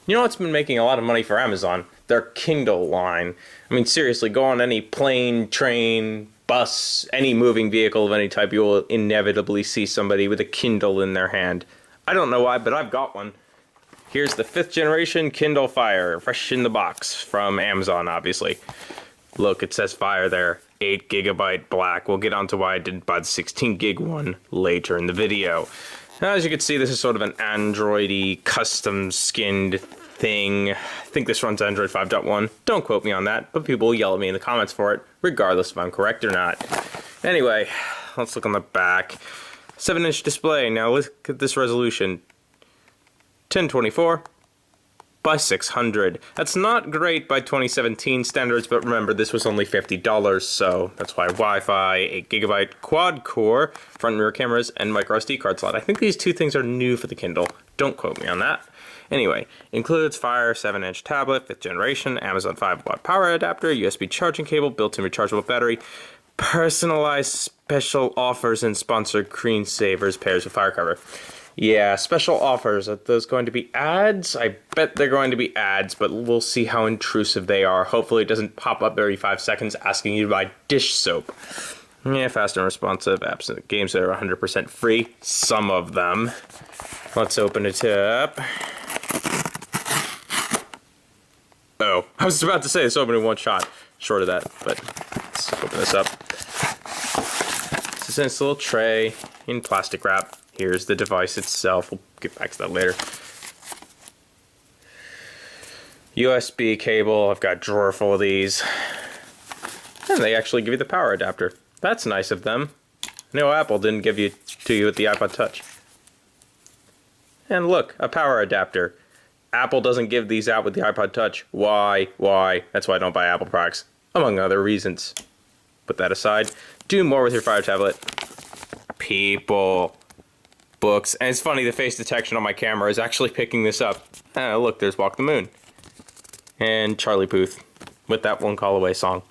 You know what's been making a lot of money for Amazon? Their Kindle line. I mean, seriously, go on any plane, train, bus, any moving vehicle of any type, you will inevitably see somebody with a Kindle in their hand. I don't know why, but I've got one. Here's the 5th generation Kindle Fire, fresh in the box from Amazon, obviously. Look, it says Fire there. 8 GB black. We'll get onto why I didn't buy the 16 gig one later in the video. Now, as you can see, this is sort of an Android-y, custom-skinned thing. I think this runs Android 5.1. Don't quote me on that, but people will yell at me in the comments for it, regardless if I'm correct or not. Anyway, let's look on the back. 7-inch display. Now look at this resolution. 1024 by 600. That's not great by 2017 standards, but remember, this was only $50, so that's why Wi-Fi, 8 GB quad-core, front and rear cameras, and micro SD card slot. I think these two things are new for the Kindle. Don't quote me on that. Anyway, includes Fire 7-inch tablet, 5th generation, Amazon 5-watt power adapter, USB charging cable, built-in rechargeable battery, personalized special offers, and sponsored screensavers pairs with Fire cover. Yeah, special offers. Are those going to be ads? I bet they're going to be ads, but we'll see how intrusive they are. Hopefully it doesn't pop up every 5 seconds asking you to buy dish soap. Yeah, fast and responsive apps and games that are 100% free. Some of them. Let's open it up. Oh, I was about to say this opened in one shot. Short of that, but let's open this up. This is in this little tray in plastic wrap. Here's the device itself. We'll get back to that later. USB cable. I've got a drawer full of these. And they actually give you the power adapter. That's nice of them. No, Apple didn't give you to you with the iPod Touch. And look, a power adapter. Apple doesn't give these out with the iPod Touch. Why? Why? That's why I don't buy Apple products. Among other reasons. Put that aside. Do more with your Fire tablet. People. Books. And it's funny, the face detection on my camera is actually picking this up. Look, there's Walk the Moon. And Charlie Puth with that One Call Away song.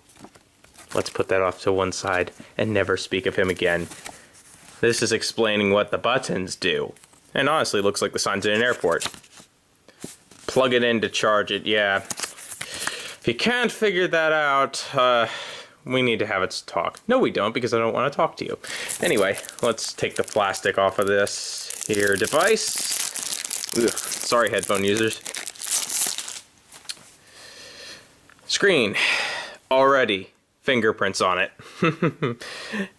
Let's put that off to one side and never speak of him again. This is explaining what the buttons do. And honestly, looks like the signs in an airport. Plug it in to charge it, yeah. If you can't figure that out, we need to have it talk. No, we don't, because I don't want to talk to you. Anyway, let's take the plastic off of this here device. Ugh, sorry, headphone users. Screen. Already. Fingerprints on it.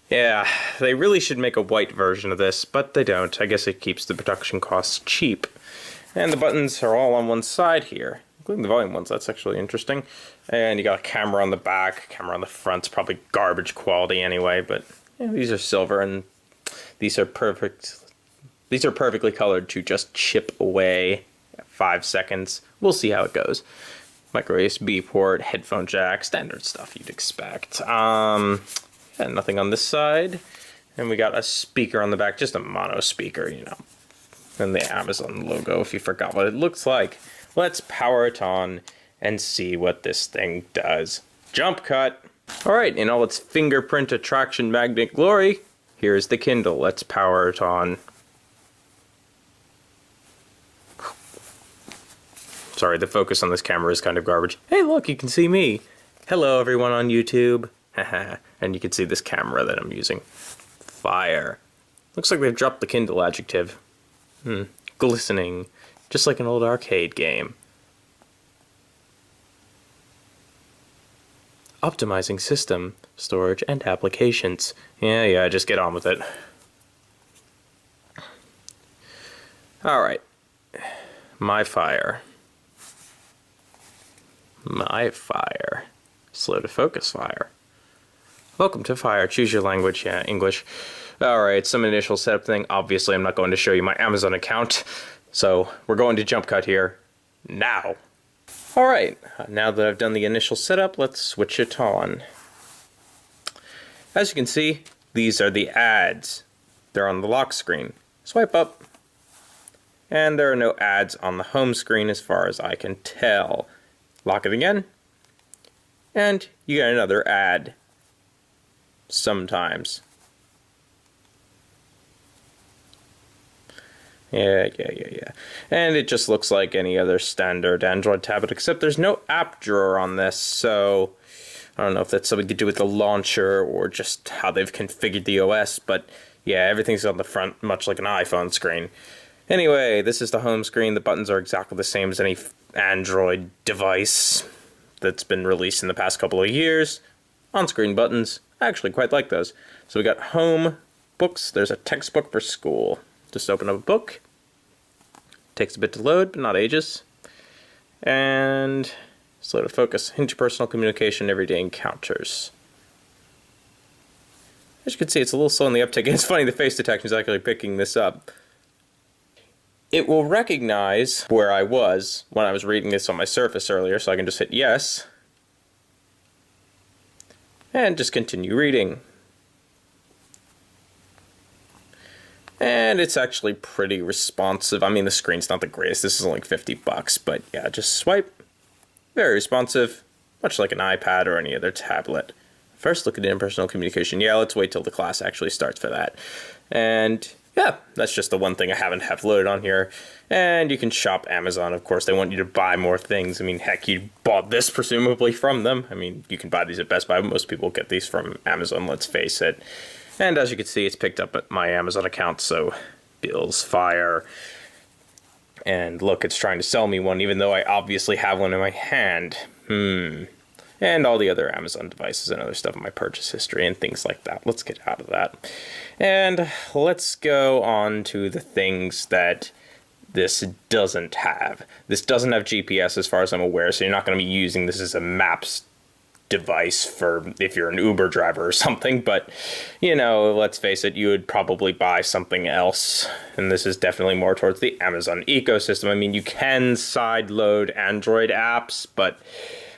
Yeah, they really should make a white version of this, but they don't. I guess it keeps the production costs cheap. And the buttons are all on one side here, including the volume ones. That's actually interesting. And you got a camera on the back, camera on the front's probably garbage quality anyway, but yeah, these are silver and these are perfect. These are perfectly colored to just chip away at 5 seconds. We'll see how it goes. Micro USB port, headphone jack, standard stuff you'd expect. Yeah, nothing on this side. And we got a speaker on the back, just a mono speaker, you know. And the Amazon logo, if you forgot what it looks like. Let's power it on and see what this thing does. Jump cut. Alright, in all its fingerprint attraction magnet glory, here's the Kindle. Let's power it on. Sorry, the focus on this camera is kind of garbage. Hey look, you can see me. Hello everyone on YouTube. Haha. And you can see this camera that I'm using. Fire. Looks like they've dropped the Kindle adjective. Glistening. Just like an old arcade game. Optimizing system, storage, and applications. Yeah, just get on with it. Alright. My Fire. My Fire. Slow to focus Fire. Welcome to Fire. Choose your language. Yeah, English. Alright, some initial setup thing. Obviously, I'm not going to show you my Amazon account. So, we're going to jump cut here. Now. Alright, now that I've done the initial setup, let's switch it on. As you can see, these are the ads. They're on the lock screen. Swipe up. And there are no ads on the home screen as far as I can tell. Lock it again. And you get another ad. Sometimes. Yeah. And it just looks like any other standard Android tablet, except there's no app drawer on this, so I don't know if that's something to do with the launcher or just how they've configured the OS, but yeah, everything's on the front, much like an iPhone screen. Anyway, this is the home screen. The buttons are exactly the same as any Android device that's been released in the past couple of years. On-screen buttons, I actually quite like those. So we got home, books, there's a textbook for school. Just open up a book. Takes a bit to load, but not ages. And slow to focus. Interpersonal communication, everyday encounters. As you can see, it's a little slow in the uptake. It's funny, the face detection is actually picking this up. It will recognize where I was when I was reading this on my Surface earlier, so I can just hit yes. And just continue reading. And it's actually pretty responsive. I mean, the screen's not the greatest. This is only $50, but yeah, just swipe. Very responsive, much like an iPad or any other tablet. First, look at interpersonal communication. Yeah, let's wait till the class actually starts for that. And yeah, that's just the one thing I haven't have loaded on here. And you can shop Amazon, of course. They want you to buy more things. I mean, heck, you bought this presumably from them. I mean, you can buy these at Best Buy, but most people get these from Amazon, let's face it. And as you can see, it's picked up at my Amazon account, so bills fire. And look, it's trying to sell me one, even though I obviously have one in my hand. And all the other Amazon devices and other stuff in my purchase history and things like that. Let's get out of that. And let's go on to the things that this doesn't have. This doesn't have GPS as far as I'm aware, so you're not going to be using this as a maps device for if you're an Uber driver or something, but you know, let's face it, you would probably buy something else, and this is definitely more towards the Amazon ecosystem. I mean, you can sideload Android apps, but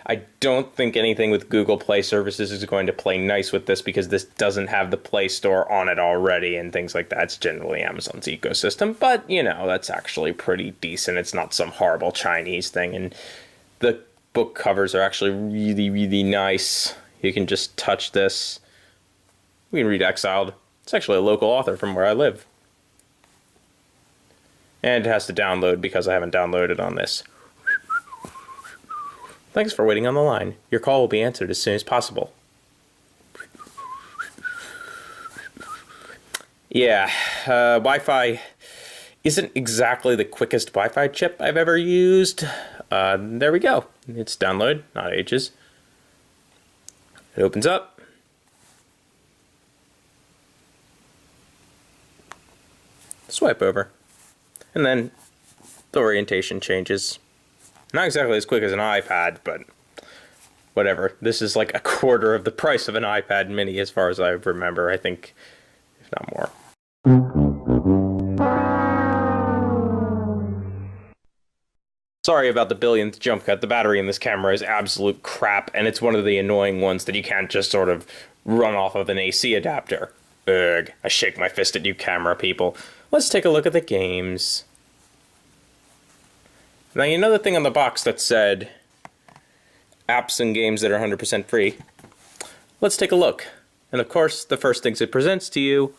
I don't think anything with Google Play services is going to play nice with this because this doesn't have the Play Store on it already and things like that. It's generally Amazon's ecosystem, but you know, that's actually pretty decent. It's not some horrible Chinese thing, and the book covers are actually really nice. You can just touch this. We can read Exiled. It's actually a local author from where I live. And it has to download because I haven't downloaded on this. Thanks for waiting on the line. Your call will be answered as soon as possible. Yeah, Wi-Fi isn't exactly the quickest Wi-Fi chip I've ever used. There we go. It's download, not ages. It opens up. Swipe over. And then the orientation changes. Not exactly as quick as an iPad, but whatever. This is like a quarter of the price of an iPad mini as far as I remember, I think, if not more. Sorry about the billionth jump cut. The battery in this camera is absolute crap, and it's one of the annoying ones that you can't just sort of run off of an AC adapter. Ugh, I shake my fist at you camera people. Let's take a look at the games. Now, you know the thing on the box that said apps and games that are 100% free? Let's take a look. And of course, the first things it presents to you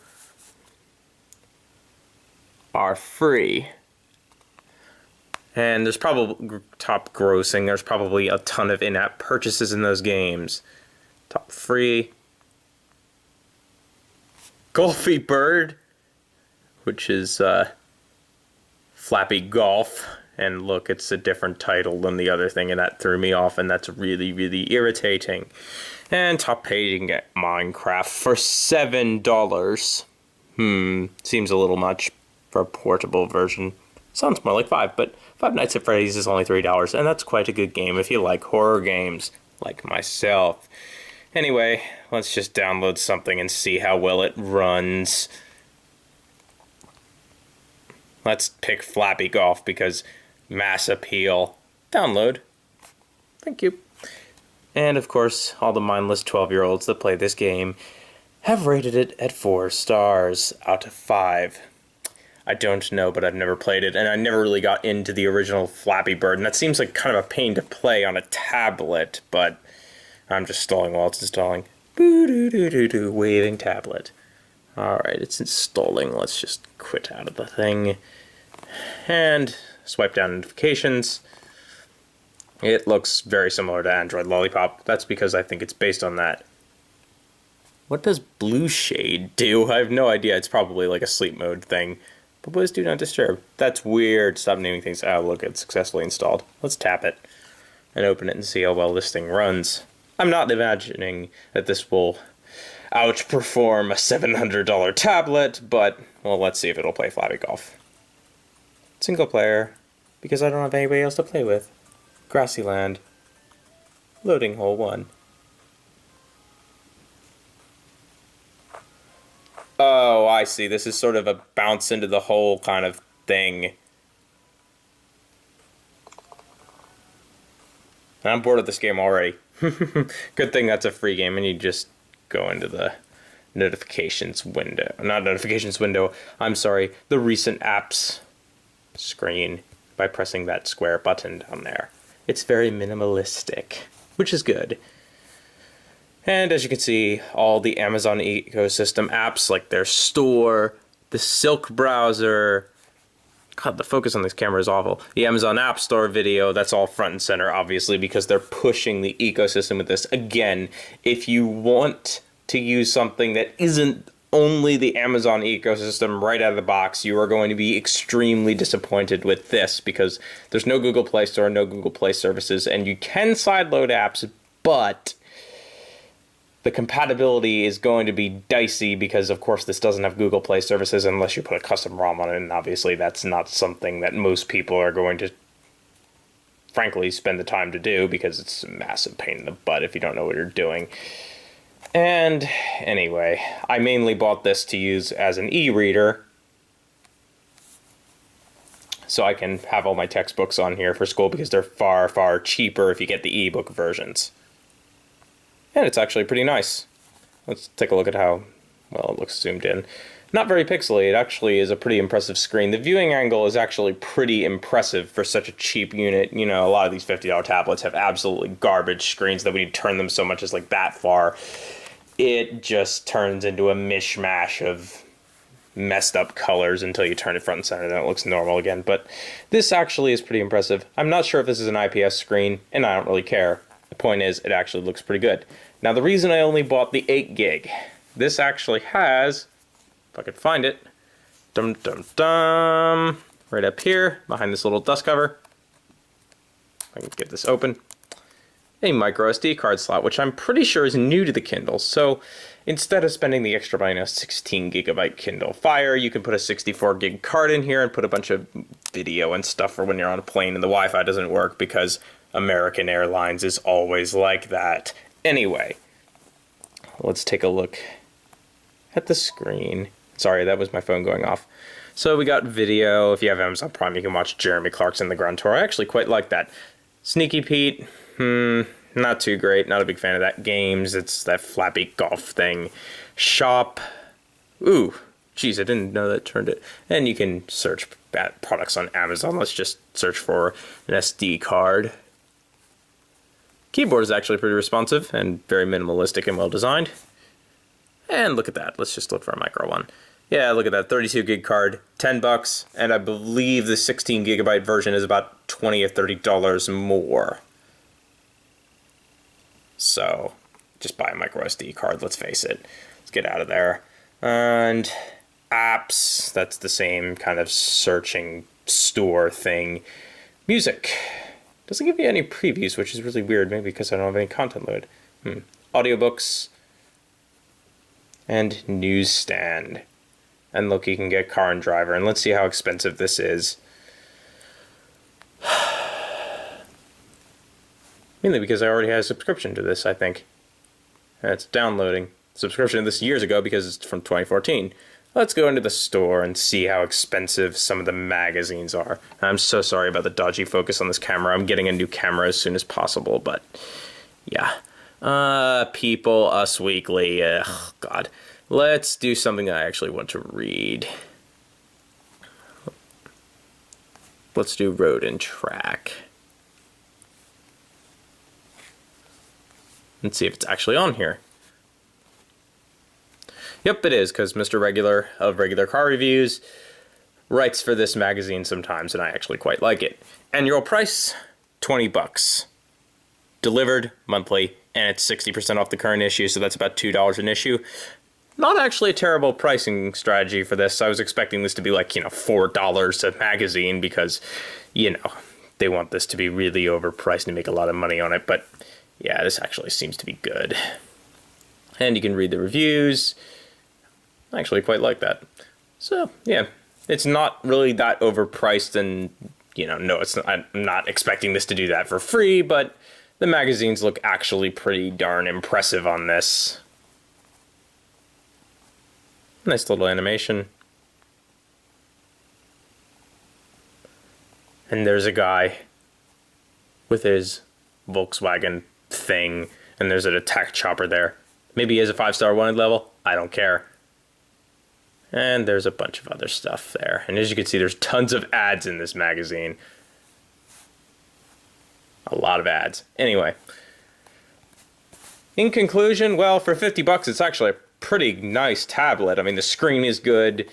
are free. And there's probably top grossing. There's probably a ton of in-app purchases in those games. Top free. Golfy Bird, which is Flappy Golf. And look, it's a different title than the other thing, and that threw me off, and that's really irritating. And top page, you can get Minecraft for $7. Seems a little much for a portable version. Sounds more like $5, but Five Nights at Freddy's is only $3, and that's quite a good game if you like horror games, like myself. Anyway, let's just download something and see how well it runs. Let's pick Flappy Golf because mass appeal. Download. Thank you. And of course, all the mindless 12-year-olds that play this game have rated it at 4 stars out of 5. I don't know, but I've never played it, and I never really got into the original Flappy Bird, and that seems like kind of a pain to play on a tablet, but I'm just stalling while it's installing. Boo-doo-doo-doo-doo, waving tablet. Alright, it's installing. Let's just quit out of the thing. and swipe down notifications. It looks very similar to Android Lollipop. That's because I think it's based on that. What does Blue Shade do? I have no idea. It's probably like a sleep mode thing. But what is Do Not Disturb? That's weird. Stop naming things. Oh, look, it's successfully installed. Let's tap it and open it and see how well this thing runs. I'm not imagining that this will outperform a $700 tablet, but, well, let's see if it'll play Flappy Golf. Single player, because I don't have anybody else to play with. Grassy Land. Loading hole 1. Oh, I see. This is sort of a bounce into the hole kind of thing. And I'm bored of this game already. Good thing that's a free game and you just go into the notifications window. Not notifications window, I'm sorry, the recent apps screen by pressing that square button down there. It's very minimalistic, which is good. And as you can see, all the Amazon ecosystem apps like their store, the Silk browser, God, the focus on this camera is awful. The Amazon App Store video, that's all front and center, obviously, because they're pushing the ecosystem with this. Again, if you want to use something that isn't only the Amazon ecosystem right out of the box, you are going to be extremely disappointed with this because there's no Google Play Store, no Google Play services, and you can sideload apps, but the compatibility is going to be dicey because, of course, this doesn't have Google Play services unless you put a custom ROM on it, and obviously that's not something that most people are going to, frankly, spend the time to do because it's a massive pain in the butt if you don't know what you're doing. And anyway, I mainly bought this to use as an e-reader so I can have all my textbooks on here for school because they're far, far cheaper if you get the ebook versions. And it's actually pretty nice. Let's take a look at how well it looks zoomed in. Not very pixely. It actually is a pretty impressive screen. The viewing angle is actually pretty impressive for such a cheap unit. You know, a lot of these $50 tablets have absolutely garbage screens that when you turn them so much as like that far, it just turns into a mishmash of messed up colors until you turn it front and center, then it looks normal again. But this actually is pretty impressive. I'm not sure if this is an IPS screen, and I don't really care. The point is, it actually looks pretty good. Now, the reason I only bought the 8 gig, this actually has, if I could find it, right up here, behind this little dust cover, I can get this open, a micro SD card slot, which I'm pretty sure is new to the Kindle. So instead of spending the extra money on a 16 gigabyte Kindle Fire, you can put a 64 gig card in here and put a bunch of video and stuff for when you're on a plane and the Wi-Fi doesn't work because American Airlines is always like that. Anyway, let's take a look at the screen. Sorry, that was my phone going off. So we got video. If you have Amazon Prime, you can watch Jeremy Clarkson, The Grand Tour. I actually quite like that. Sneaky Pete, not too great. Not a big fan of that. Games, it's that Flappy Golf thing. Shop, ooh, geez, I didn't know that turned it. And you can search products on Amazon. Let's just search for an SD card. Keyboard is actually pretty responsive and very minimalistic and well designed. And look at that. Let's just look for a micro one. Yeah, look at that. 32 gig card, $10, and I believe the 16 gigabyte version is about $20 or $30 more. So, just buy a micro SD card, let's face it. Let's get out of there. And apps, that's the same kind of searching store thing. Music. Doesn't give you any previews, which is really weird, maybe because I don't have any content load. Audiobooks. And newsstand. And look, you can get car and driver. And let's see how expensive this is. Mainly because I already had a subscription to this, I think. And it's downloading. Subscription to this years ago because it's from 2014. Let's go into the store and see how expensive some of the magazines are. I'm so sorry about the dodgy focus on this camera. I'm getting a new camera as soon as possible, but yeah. People, Us Weekly, God. Let's do something I actually want to read. Let's do Road and Track. Let's see if it's actually on here. Yep, it is, because Mr. Regular of Regular Car Reviews writes for this magazine sometimes, and I actually quite like it. Annual price, $20. Delivered monthly, and it's 60% off the current issue, so that's about $2 an issue. Not actually a terrible pricing strategy for this. I was expecting this to be like, $4 a magazine because, they want this to be really overpriced and make a lot of money on it. But yeah, this actually seems to be good. And you can read the reviews. I actually quite like that. So yeah, it's not really that overpriced, and no, it's not, I'm not expecting this to do that for free, but the magazines look actually pretty darn impressive on this. Nice little animation. And there's a guy with his Volkswagen thing, and there's an attack chopper there. Maybe he has a 5-star wanted level. I don't care. And there's a bunch of other stuff there. And as you can see, there's tons of ads in this magazine. A lot of ads. Anyway. In conclusion, well, for $50, it's actually a pretty nice tablet. I mean, the screen is good.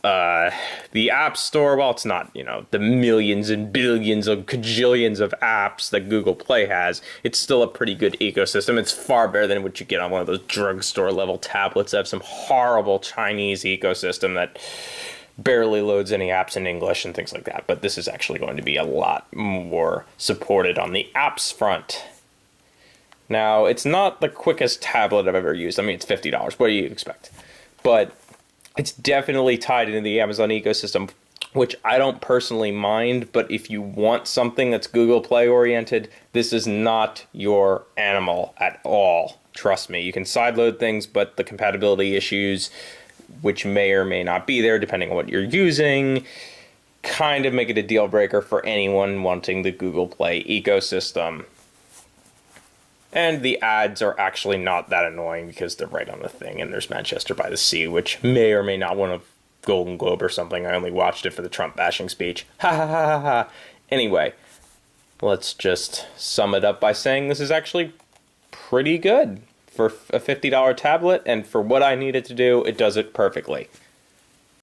The App Store, well, it's not, the millions and billions of cajillions of apps that Google Play has. It's still a pretty good ecosystem. It's far better than what you get on one of those drugstore level tablets that have some horrible Chinese ecosystem that barely loads any apps in English and things like that. But this is actually going to be a lot more supported on the apps front. Now, it's not the quickest tablet I've ever used. I mean, it's $50. What do you expect? But it's definitely tied into the Amazon ecosystem, which I don't personally mind. But if you want something that's Google Play oriented, this is not your animal at all. Trust me. You can sideload things, but the compatibility issues, which may or may not be there depending on what you're using, kind of make it a deal breaker for anyone wanting the Google Play ecosystem. And the ads are actually not that annoying because they're right on the thing, and there's Manchester by the Sea, which may or may not win a Golden Globe or something. I only watched it for the Trump bashing speech. Ha ha ha ha ha. Anyway, let's just sum it up by saying this is actually pretty good for a $50 tablet, and for what I need it to do, it does it perfectly.